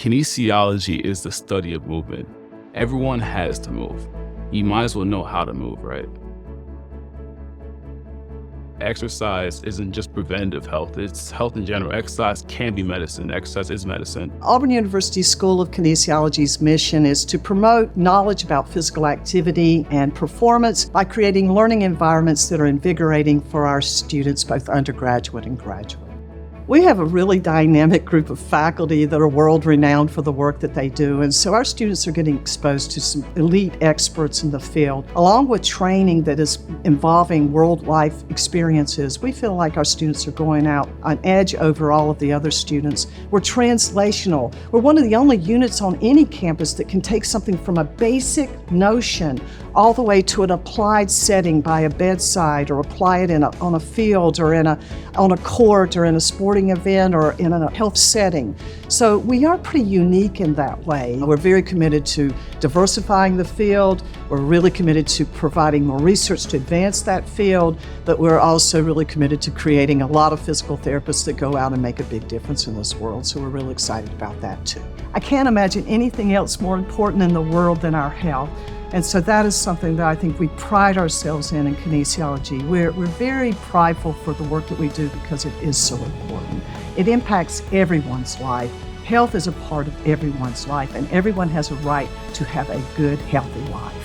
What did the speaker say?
Kinesiology is the study of movement. Everyone has to move. You might as well know how to move, right? Exercise isn't just preventative health, it's health in general. Exercise can be medicine. Exercise is medicine. Auburn University School of Kinesiology's mission is to promote knowledge about physical activity and performance by creating learning environments that are invigorating for our students, both undergraduate and graduate. We have a really dynamic group of faculty that are world-renowned for the work that they do, and so our students are getting exposed to some elite experts in the field. Along with training that is involving world-life experiences, we feel like our students are going out on edge over all of the other students. We're translational. We're one of the only units on any campus that can take something from a basic notion all the way to an applied setting by a bedside, or apply it on a field, or on a court, or in a sporting event, or in a health setting. So we are pretty unique in that way. We're very committed to diversifying the field. We're really committed to providing more research to advance that field, but we're also really committed to creating a lot of physical therapists that go out and make a big difference in this world. So we're really excited about that too. I can't imagine anything else more important in the world than our health. And so that is something that I think we pride ourselves in kinesiology. We're very prideful for the work that we do because it is so important. It impacts everyone's life. Health is a part of everyone's life, and everyone has a right to have a good, healthy life.